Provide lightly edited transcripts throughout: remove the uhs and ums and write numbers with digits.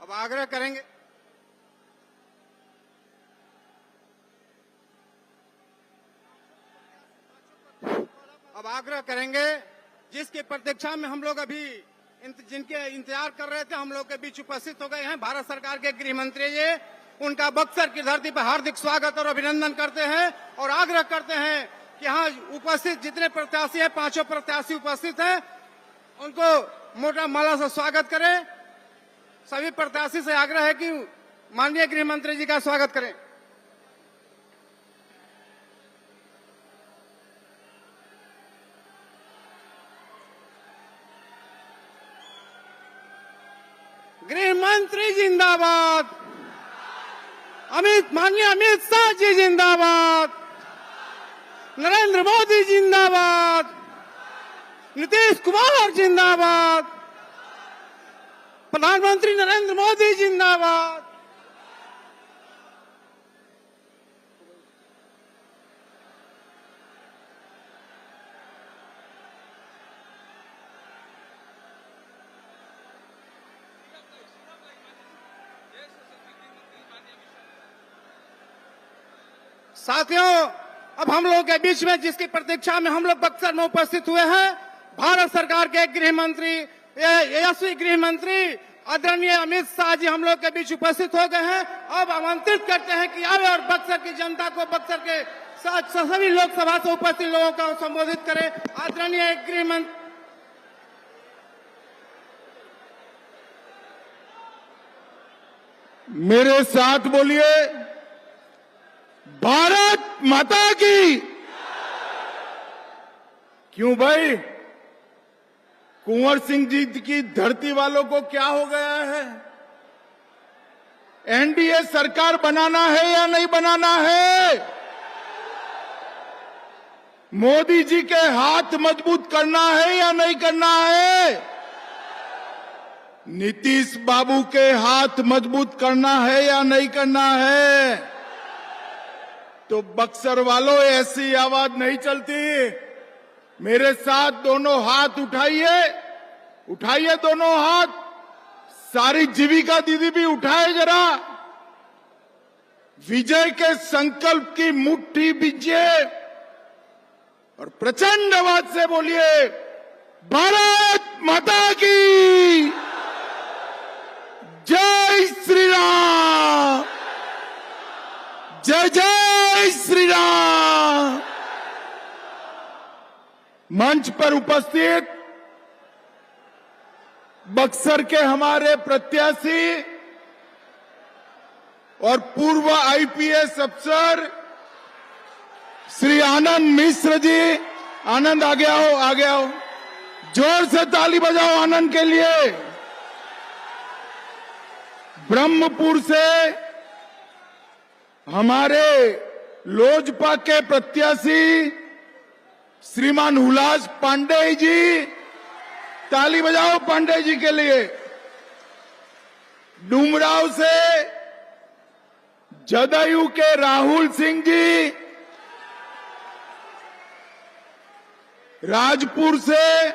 अब आग्रह करेंगे जिसकी प्रतीक्षा में हम लोग अभी जिनके इंतजार कर रहे थे, हम लोग के बीच उपस्थित हो गए हैं भारत सरकार के गृह मंत्री जी। उनका बक्सर की धरती पर हार्दिक स्वागत और अभिनंदन करते हैं और आग्रह करते हैं कि यहाँ उपस्थित जितने प्रत्याशी हैं, 5 प्रत्याशी उपस्थित हैं, उनको मोटा माला से स्वागत करें। सभी प्रत्याशी से आग्रह है कि माननीय गृह मंत्री जी का स्वागत करें। गृह मंत्री जिंदाबाद, माननीय अमित शाह जी जिंदाबाद, नरेंद्र मोदी जिंदाबाद, नीतीश कुमार जिंदाबाद, प्रधानमंत्री नरेंद्र मोदी जिंदाबाद। साथियों, अब हम लोग के बीच में जिसकी प्रतीक्षा में हम लोग बक्सर में उपस्थित हुए हैं, भारत सरकार के गृह मंत्री, यशस्वी गृह मंत्री आदरणीय अमित शाह जी हम लोग के बीच उपस्थित हो गए हैं। अब आमंत्रित करते हैं कि आए और बक्सर की जनता को, बक्सर के सभी लोकसभा से उपस्थित लोगों को संबोधित करें। आदरणीय गृह मंत्री, मेरे साथ बोलिए, भारत माता की। क्यों भाई, कुंवर सिंह जी की धरती वालों को क्या हो गया है? एनडीए सरकार बनाना है या नहीं बनाना है? मोदी जी के हाथ मजबूत करना है या नहीं करना है? नीतीश बाबू के हाथ मजबूत करना है या नहीं करना है? तो बक्सर वालों, ऐसी आवाज नहीं चलती। मेरे साथ दोनों हाथ उठाइए, उठाइए दोनों हाथ। सारी जीविका दीदी भी उठाए जरा। विजय के संकल्प की मुट्ठी बीजिए और प्रचंड आवाज से बोलिए, भारत माता की जय श्री राम, जय जय श्री राम। मंच पर उपस्थित बक्सर के हमारे प्रत्याशी और पूर्व आईपीएस अफसर श्री आनंद मिश्र जी, आनंद आगे आओ, आगे आओ। जोर से ताली बजाओ आनंद के लिए। ब्रह्मपुर से हमारे लोजपा के प्रत्याशी श्रीमान हुलास पांडे जी, ताली बजाओ पांडे जी के लिए। डुमराव से जदयू के राहुल सिंह जी, राजपुर से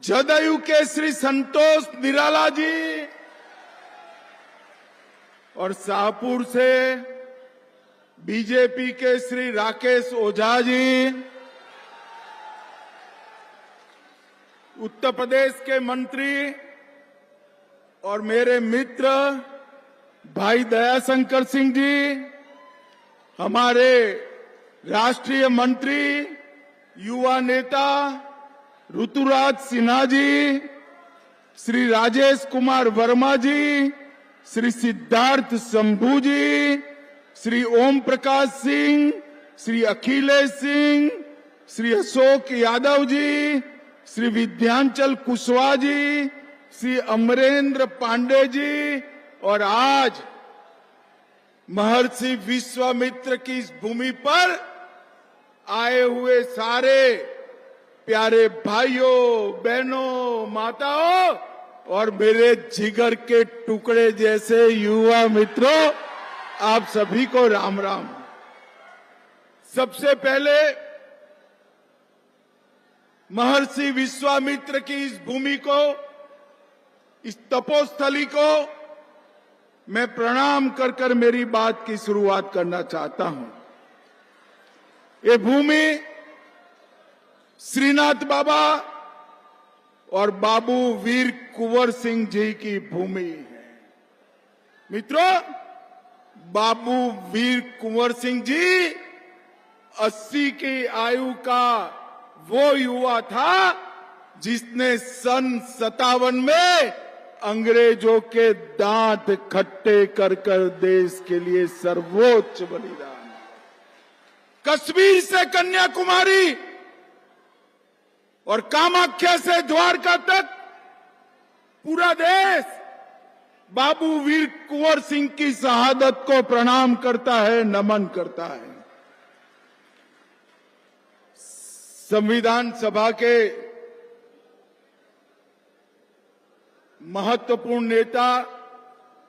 जदयू के श्री संतोष निराला जी और शाहपुर से बीजेपी के श्री राकेश ओझा जी, उत्तर प्रदेश के मंत्री और मेरे मित्र भाई दयाशंकर सिंह जी, हमारे राष्ट्रीय मंत्री युवा नेता ऋतुराज सिन्हा जी, श्री राजेश कुमार वर्मा जी, श्री सिद्धार्थ शंभू जी, श्री ओम प्रकाश सिंह, श्री अखिलेश सिंह, श्री अशोक यादव जी, श्री विद्यांचल कुशवाहा जी, श्री अमरेंद्र पांडे जी और आज महर्षि विश्वामित्र की इस भूमि पर आए हुए सारे प्यारे भाइयों, बहनों, माताओं और मेरे जिगर के टुकड़े जैसे युवा मित्रों, आप सभी को राम राम। सबसे पहले महर्षि विश्वामित्र की इस भूमि को इस तपोस्थली को मैं प्रणाम कर कर मेरी बात की शुरुआत करना चाहता हूं। ये भूमि श्रीनाथ बाबा और बाबू वीर कुंवर सिंह जी की भूमि है। मित्रों, बाबू वीर कुंवर सिंह जी 80 की आयु का वो युवा था जिसने सन 57 में अंग्रेजों के दांत खट्टे कर कर देश के लिए सर्वोच्च बलिदान। कश्मीर से कन्याकुमारी और कामाख्या से द्वारका तक पूरा देश बाबू वीर कुंवर सिंह की शहादत को प्रणाम करता है, नमन करता है। संविधान सभा के महत्वपूर्ण नेता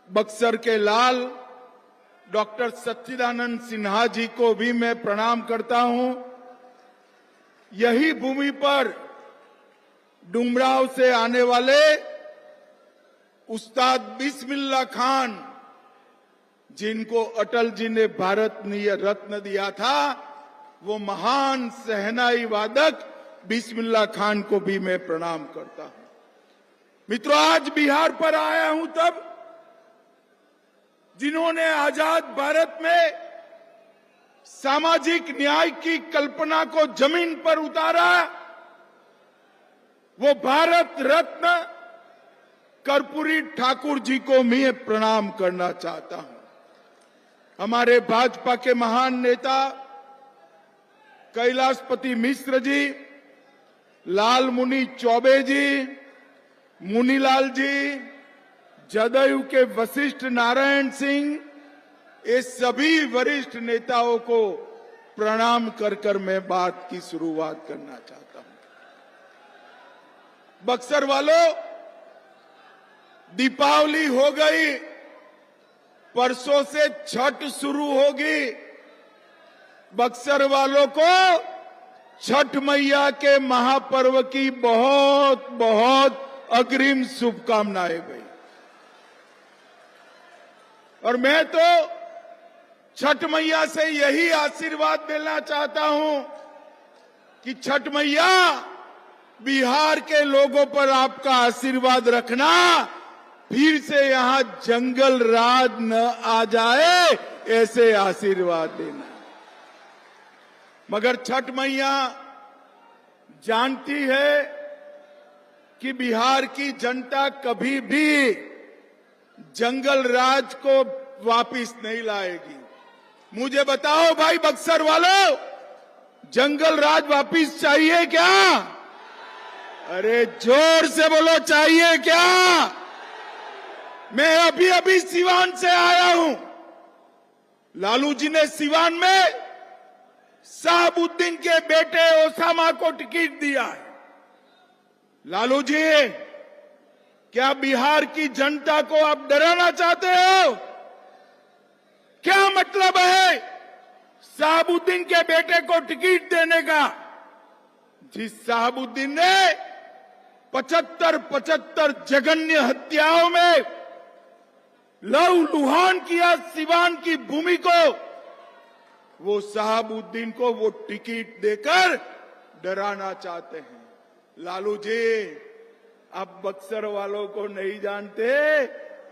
बक्सर के लाल डॉक्टर सच्चिदानंद सिन्हा जी को भी मैं प्रणाम करता हूं। यही भूमि पर डुमराव से आने वाले उस्ताद बिस्मिल्लाह खान, जिनको अटल जी ने भारत रत्न दिया था, वो महान शहनाई वादक बिस्मिल्लाह खान को भी मैं प्रणाम करता हूं। मित्रों, आज बिहार पर आया हूं तब जिन्होंने आजाद भारत में सामाजिक न्याय की कल्पना को जमीन पर उतारा, वो भारत रत्न कर्पूरी ठाकुर जी को मैं प्रणाम करना चाहता हूं। हमारे भाजपा के महान नेता कैलाशपति मिश्र जी, लालमुनि चौबे जी, मुनीलाल जी, जदयू के वशिष्ठ नारायण सिंह, ये सभी वरिष्ठ नेताओं को प्रणाम कर कर मैं बात की शुरुआत करना चाहता हूं। बक्सर वालों, दीपावली हो गई, परसों से छठ शुरू होगी। बक्सर वालों को छठ मैया के महापर्व की बहुत बहुत अग्रिम शुभकामनाएं भाई। और मैं तो छठ मैया से यही आशीर्वाद लेना चाहता हूं कि छठ मैया बिहार के लोगों पर आपका आशीर्वाद रखना, फिर से यहां जंगल राज न आ जाए, ऐसे आशीर्वाद देना। मगर छठ मैया जानती है कि बिहार की जनता कभी भी जंगल राज को वापिस नहीं लाएगी। मुझे बताओ भाई बक्सर वालों, जंगल राज वापिस चाहिए क्या? अरे जोर से बोलो, चाहिए क्या? मैं अभी अभी सिवान से आया हूं। लालू जी ने सिवान में शहाबुद्दीन के बेटे ओसामा को टिकट दिया है। लालू जी, क्या बिहार की जनता को आप डराना चाहते हो? क्या मतलब है शहाबुद्दीन के बेटे को टिकट देने का? जिस शहाबुद्दीन ने 75 जघन्य हत्याओं में लहूलुहान किया सिवान की भूमि को, वो शहाबुद्दीन को वो टिकट देकर डराना चाहते हैं। लालू जी, आप बक्सर वालों को नहीं जानते,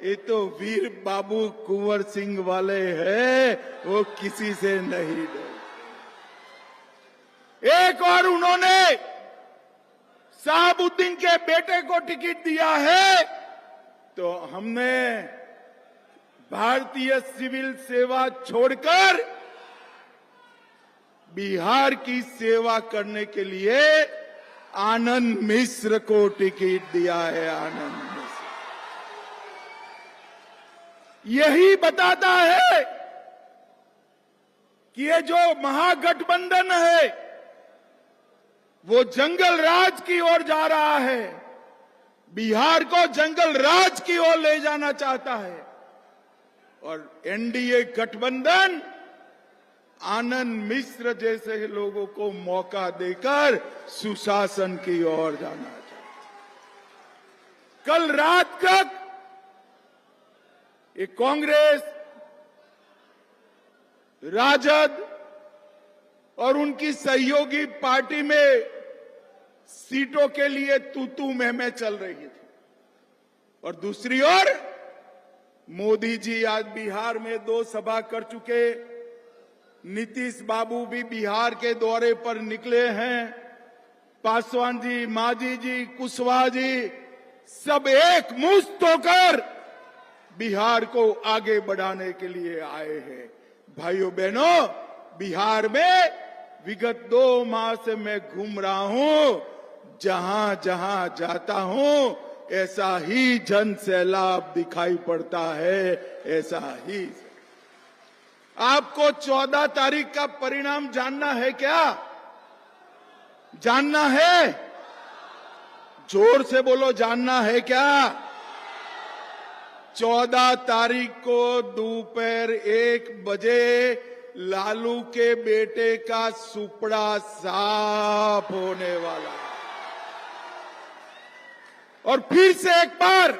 ये तो वीर बाबू कुंवर सिंह वाले हैं, वो किसी से नहीं डरते। एक और उन्होंने शहाबुद्दीन के बेटे को टिकट दिया है, तो हमने भारतीय सिविल सेवा छोड़कर बिहार की सेवा करने के लिए आनंद मिश्र को टिकट दिया है। आनंद मिश्र यही बताता है कि ये जो महागठबंधन है वो जंगल राज की ओर जा रहा है, बिहार को जंगल राज की ओर ले जाना चाहता है। और एनडीए गठबंधन आनंद मिश्र जैसे लोगों को मौका देकर सुशासन की ओर जाना चाहता है। कल रात तक ये कांग्रेस, राजद और उनकी सहयोगी पार्टी में सीटों के लिए तू मैं चल रही थी। और दूसरी ओर मोदी जी आज बिहार में 2 सभा कर चुके, नीतीश बाबू भी बिहार के दौरे पर निकले हैं, पासवान जी, मांझी जी, कुशवाहा जी सब एक मुश्त होकर बिहार को आगे बढ़ाने के लिए आए हैं। भाइयों बहनों, बिहार में विगत 2 माह से मैं घूम रहा हूं, जहां जहां जाता हूं ऐसा ही जन सैलाब दिखाई पड़ता है, ऐसा ही। आपको 14 तारीख का परिणाम जानना है क्या? जानना है? जोर से बोलो, जानना है क्या? 14 तारीख को दोपहर 1 बजे लालू के बेटे का सुपड़ा साफ होने वाला है। और फिर से एक बार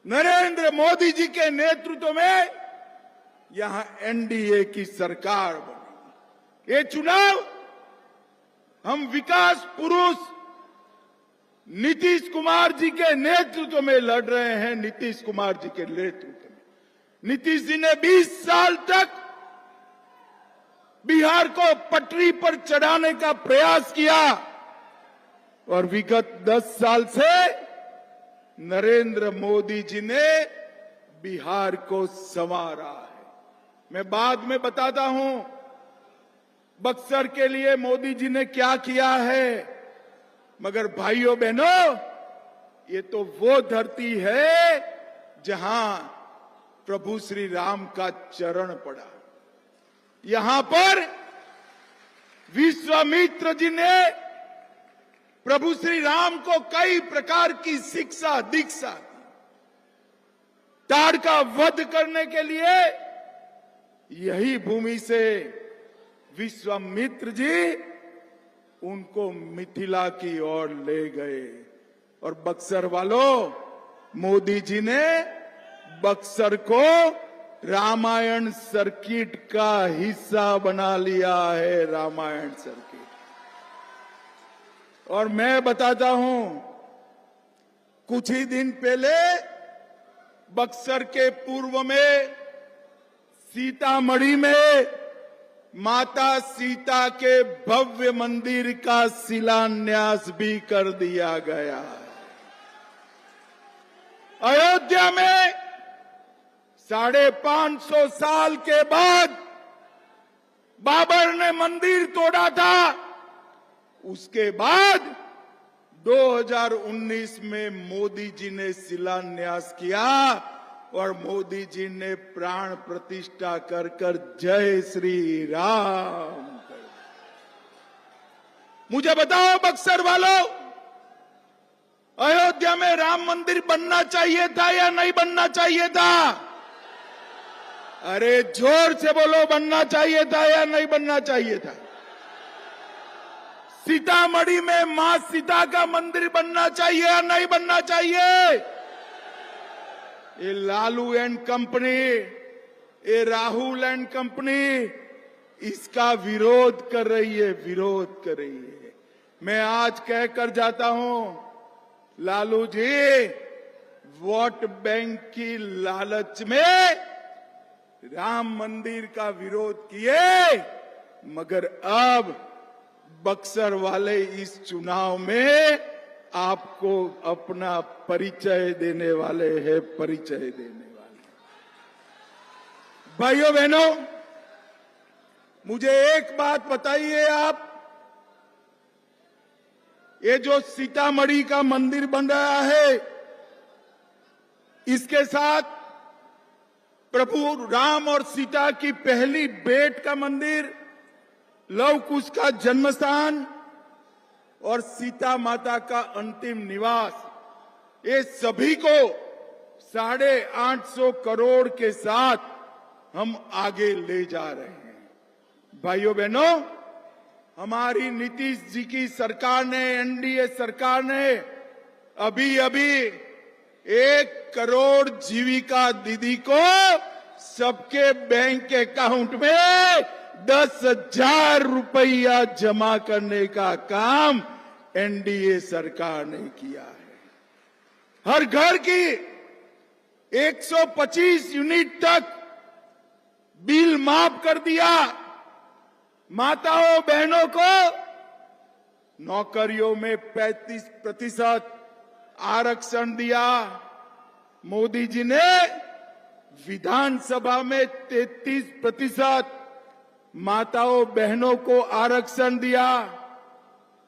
नरेंद्र मोदी जी के नेतृत्व में यहां एनडीए की सरकार बनेगी। ये चुनाव हम विकास पुरुष नीतीश कुमार जी के नेतृत्व में लड़ रहे हैं। नीतीश कुमार जी के नेतृत्व में नीतीश जी ने 20 साल तक बिहार को पटरी पर चढ़ाने का प्रयास किया और विगत 10 साल से नरेंद्र मोदी जी ने बिहार को संवारा है। मैं बाद में बताता हूं बक्सर के लिए मोदी जी ने क्या किया है, मगर भाइयों बहनों, ये तो वो धरती है जहां प्रभु श्री राम का चरण पड़ा। यहां पर विश्वामित्र जी ने प्रभु श्री राम को कई प्रकार की शिक्षा दीक्षा दी। ताड़ का वध करने के लिए यही भूमि से विश्वामित्र जी उनको मिथिला की ओर ले गए। और बक्सर वालों, मोदी जी ने बक्सर को रामायण सर्किट का हिस्सा बना लिया है, रामायण सर्किट। और मैं बताता हूं, कुछ ही दिन पहले बक्सर के पूर्व में सीतामढ़ी में माता सीता के भव्य मंदिर का शिलान्यास भी कर दिया गया है। अयोध्या में 550 साल के बाद बाबर ने मंदिर तोड़ा था। उसके बाद 2019 में मोदी जी ने शिलान्यास किया और मोदी जी ने प्राण प्रतिष्ठा कर कर जय श्री राम कर। मुझे बताओ बक्सर वालों, अयोध्या में राम मंदिर बनना चाहिए था या नहीं बनना चाहिए था? अरे जोर से बोलो, बनना चाहिए था या नहीं बनना चाहिए था? सीतामढ़ी में मां सीता का मंदिर बनना चाहिए या नहीं बनना चाहिए? ये लालू एंड कंपनी, ये राहुल एंड कंपनी इसका विरोध कर रही है, विरोध कर रही है। मैं आज कहकर जाता हूं, लालू जी वोट बैंक की लालच में राम मंदिर का विरोध किए, मगर अब बक्सर वाले इस चुनाव में आपको अपना परिचय देने वाले हैं, परिचय देने वाले। भाइयों बहनों, मुझे एक बात बताइए आप, ये जो सीतामढ़ी का मंदिर बन रहा है, इसके साथ प्रभु राम और सीता की पहली भेंट का मंदिर, लव कुश का जन्म स्थान और सीता माता का अंतिम निवास, ये सभी को 850 करोड़ के साथ हम आगे ले जा रहे हैं। भाइयों बहनों, हमारी नीतीश जी की सरकार ने, एनडीए सरकार ने अभी अभी 1 करोड़ जीविका दीदी को सबके बैंक अकाउंट में 10,000 रुपया जमा करने का काम एनडीए सरकार ने किया है। हर घर की 125 यूनिट तक बिल माफ कर दिया। माताओं बहनों को नौकरियों में 35% आरक्षण दिया। मोदी जी ने विधानसभा में 33% माताओं बहनों को आरक्षण दिया।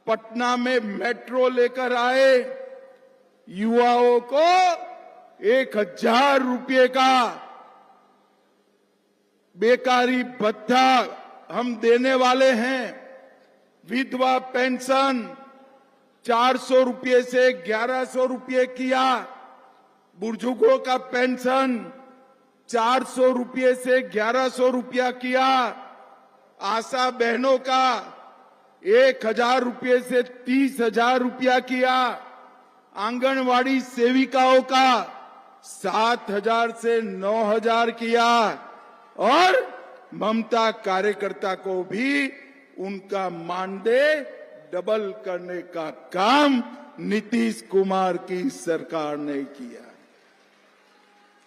पटना में मेट्रो लेकर आए। युवाओं को 1,000 रुपये का बेकारी भत्ता हम देने वाले हैं। विधवा पेंशन 400 रुपये से 1,100 रुपये किया। बुजुर्गों का पेंशन 400 रुपये से 1,100 रुपया किया। आशा बहनों का 1,000 रुपये से 30,000 रुपया किया। आंगनवाड़ी सेविकाओं का 7,000 से 9,000 किया। और ममता कार्यकर्ता को भी उनका मानदेय डबल करने का काम नीतीश कुमार की सरकार ने किया।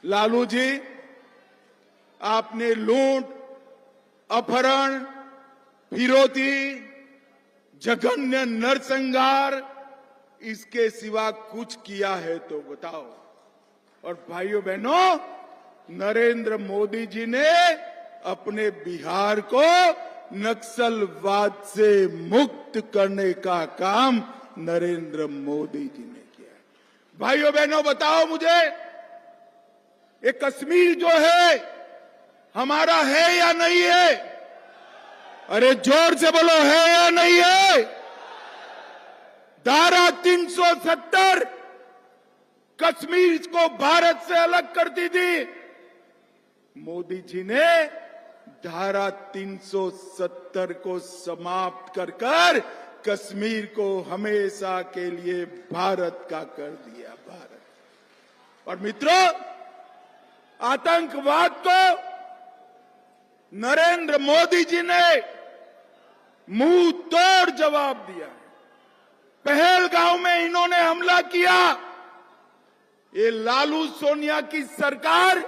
लालू जी, आपने लूट, अपहरण, फिरौती, जघन्य नरसंहार, इसके सिवा कुछ किया है तो बताओ। और भाइयों बहनों, नरेंद्र मोदी जी ने अपने बिहार को नक्सलवाद से मुक्त करने का काम नरेंद्र मोदी जी ने किया। भाइयों बहनों, बताओ मुझे, ये कश्मीर जो है हमारा है या नहीं है? अरे जोर से बोलो, है या नहीं है? धारा 370 कश्मीर को भारत से अलग करती थी। मोदी जी ने धारा 370 को समाप्त कर कश्मीर को हमेशा के लिए भारत का कर दिया। भारत। और मित्रों, आतंकवाद को नरेंद्र मोदी जी ने मुंह तोड़ जवाब दिया। पहलगांव में इन्होंने हमला किया। ये लालू सोनिया की सरकार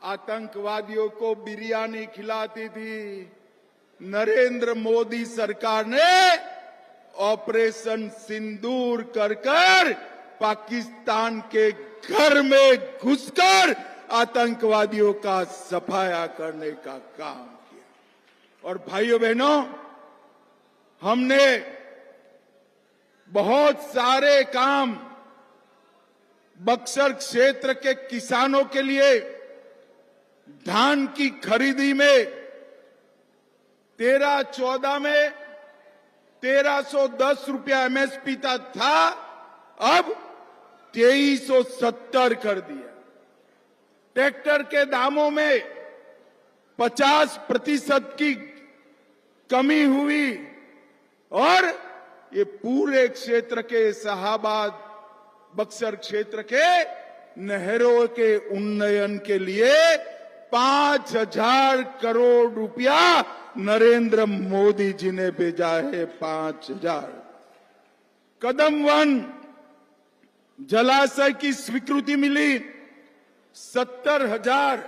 आतंकवादियों को बिरयानी खिलाती थी। नरेंद्र मोदी सरकार ने ऑपरेशन सिंदूर कर पाकिस्तान के घर में घुसकर आतंकवादियों का सफाया करने का काम किया। और भाइयों बहनों, हमने बहुत सारे काम बक्सर क्षेत्र के किसानों के लिए धान की खरीदी में 13-14 में 1,310 रुपया एमएसपी था, अब 2,370 कर दिया। ट्रैक्टर के दामों में 50% की कमी हुई। और ये पूरे क्षेत्र के शाहाबाद बक्सर क्षेत्र के नहरों के उन्नयन के लिए 5,000 करोड़ रुपया नरेंद्र मोदी जी ने भेजा है। 5,000। कदम वन जलाशय की स्वीकृति मिली। 70,000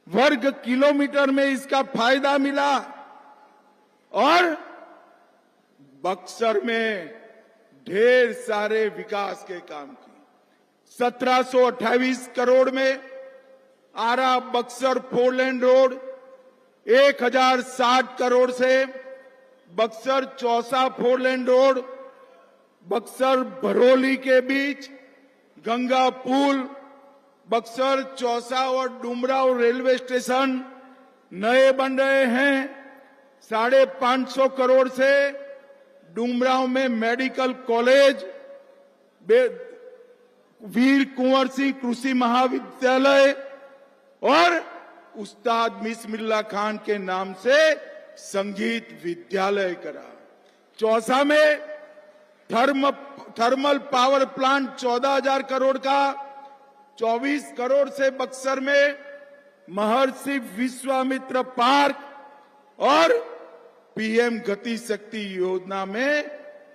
वर्ग किलोमीटर में इसका फायदा मिला। और बक्सर में ढेर सारे विकास के काम किए। 1728 करोड़ में आरा बक्सर 4 लेन रोड, 1,060 करोड़ से बक्सर चौसा 4 लेन रोड, बक्सर भरोली के बीच गंगा पुल, बक्सर चौसा और डुमराव रेलवे स्टेशन नए बन रहे हैं। 550 करोड़ से डुमराव में मेडिकल कॉलेज, वीर कुंवर सिंह कृषि महाविद्यालय और उस्ताद बिस्मिल्लाह खान के नाम से संगीत विद्यालय करा। चौसा में थर्मल पावर प्लांट 14,000 करोड़ का, 24 करोड़ से बक्सर में महर्षि विश्वामित्र पार्क और पीएम गति शक्ति योजना में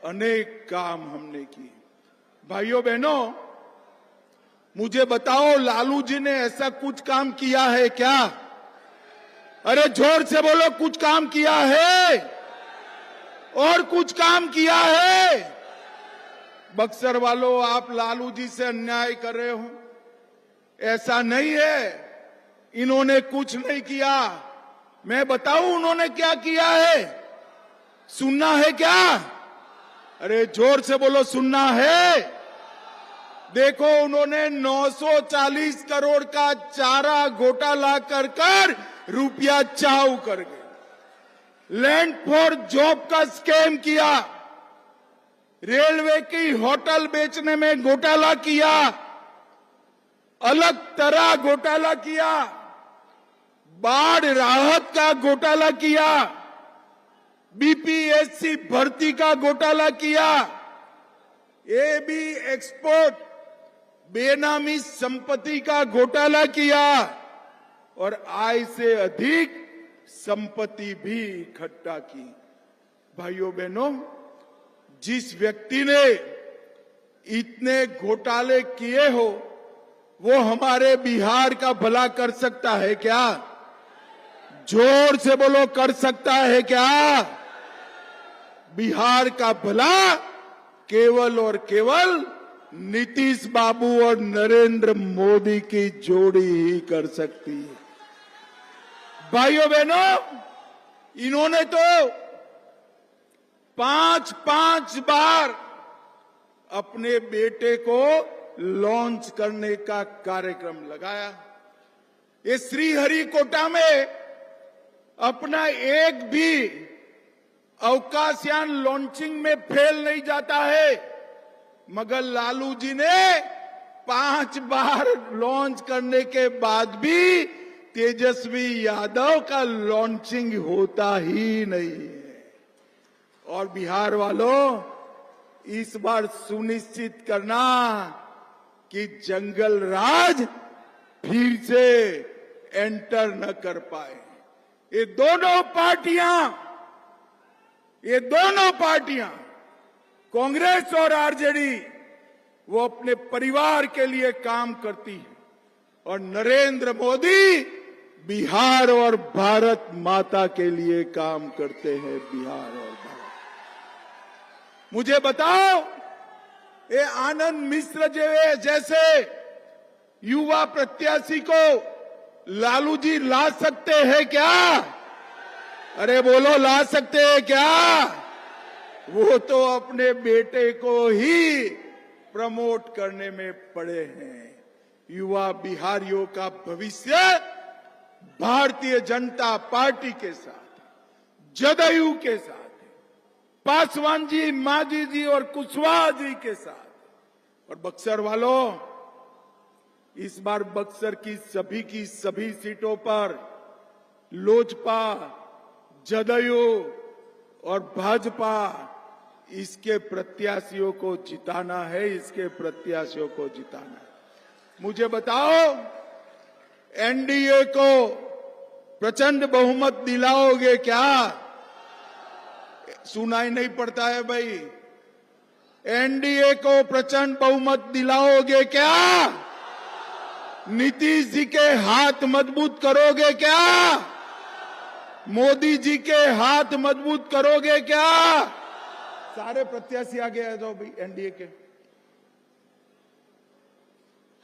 अनेक काम हमने किए। भाइयों बहनों, मुझे बताओ, लालू जी ने ऐसा कुछ काम किया है क्या? अरे जोर से बोलो, कुछ काम किया है? और कुछ काम किया है? बक्सर वालों, आप लालू जी से अन्याय कर रहे हो। ऐसा नहीं है, इन्होंने कुछ नहीं किया। मैं बताऊं उन्होंने क्या किया है? सुनना है क्या? अरे जोर से बोलो, सुनना है? देखो, उन्होंने 940 करोड़ का चारा घोटाला कर रुपया चाऊ कर गए। लैंड फॉर जॉब का स्कैम किया, रेलवे की होटल बेचने में घोटाला किया, अलग तरह घोटाला किया, बाढ़ राहत का घोटाला किया, बीपीएससी भर्ती का घोटाला किया, एबी एक्सपोर्ट बेनामी संपत्ति का घोटाला किया और आय से अधिक संपत्ति भी इकट्ठा की। भाइयों बहनों, जिस व्यक्ति ने इतने घोटाले किए हो, वो हमारे बिहार का भला कर सकता है क्या? जोर से बोलो, कर सकता है क्या? बिहार का भला केवल और केवल नीतीश बाबू और नरेंद्र मोदी की जोड़ी ही कर सकती है। भाइयों बहनों, इन्होंने तो 5-5 बार अपने बेटे को लॉन्च करने का कार्यक्रम लगाया। ये श्रीहरिकोटा में अपना एक भी अवकाशयान लॉन्चिंग में फेल नहीं जाता है, मगर लालू जी ने 5 बार लॉन्च करने के बाद भी तेजस्वी यादव का लॉन्चिंग होता ही नहीं है। और बिहार वालों, इस बार सुनिश्चित करना कि जंगल राज फिर से एंटर न कर पाए। ये दोनों पार्टियां कांग्रेस और आरजेडी, वो अपने परिवार के लिए काम करती है और नरेंद्र मोदी बिहार और भारत माता के लिए काम करते हैं। बिहार और भारत। मुझे बताओ, ये आनंद मिश्र जैसे युवा प्रत्याशी को लालू जी ला सकते हैं क्या? अरे बोलो, ला सकते हैं क्या? वो तो अपने बेटे को ही प्रमोट करने में पड़े हैं। युवा बिहारियों का भविष्य भारतीय जनता पार्टी के साथ, जदयू के साथ, पासवान जी, मांझी जी और कुशवाहा जी के साथ। और बक्सर वालों, इस बार बक्सर की सभी सीटों पर लोजपा, जदयू और भाजपा, इसके प्रत्याशियों को जिताना है, इसके प्रत्याशियों को जिताना है। मुझे बताओ, एनडीए को प्रचंड बहुमत दिलाओगे क्या? सुनाई नहीं पड़ता है भाई। एनडीए को प्रचंड बहुमत दिलाओगे क्या? नीतीश जी के हाथ मजबूत करोगे क्या? मोदी जी के हाथ मजबूत करोगे क्या? सारे प्रत्याशी आगे आ जाओ भाई, एनडीए के।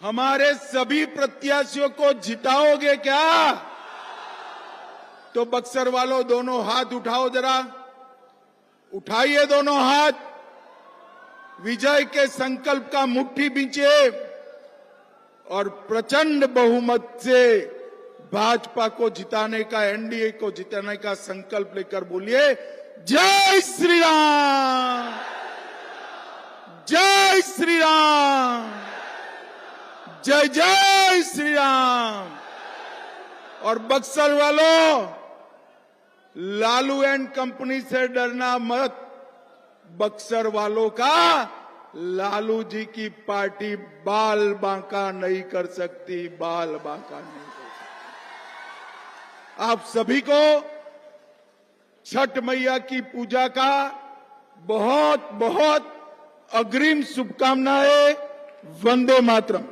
हमारे सभी प्रत्याशियों को जिताओगे क्या? तो बक्सर वालों, दोनों हाथ उठाओ जरा, उठाइए दोनों हाथ। विजय के संकल्प का मुट्ठी बींचिए और प्रचंड बहुमत से भाजपा को जिताने का, एनडीए को जिताने का संकल्प लेकर बोलिए, जय श्री राम, जय श्री राम, जय जय श्री राम। और बक्सर वालों, लालू एंड कंपनी से डरना मत। बक्सर वालों का लालू जी की पार्टी बाल बांका नहीं कर सकती, बाल बांका नहीं कर सकती। आप सभी को छठ मैया की पूजा का बहुत बहुत अग्रिम शुभकामनाएं। वंदे मातरम।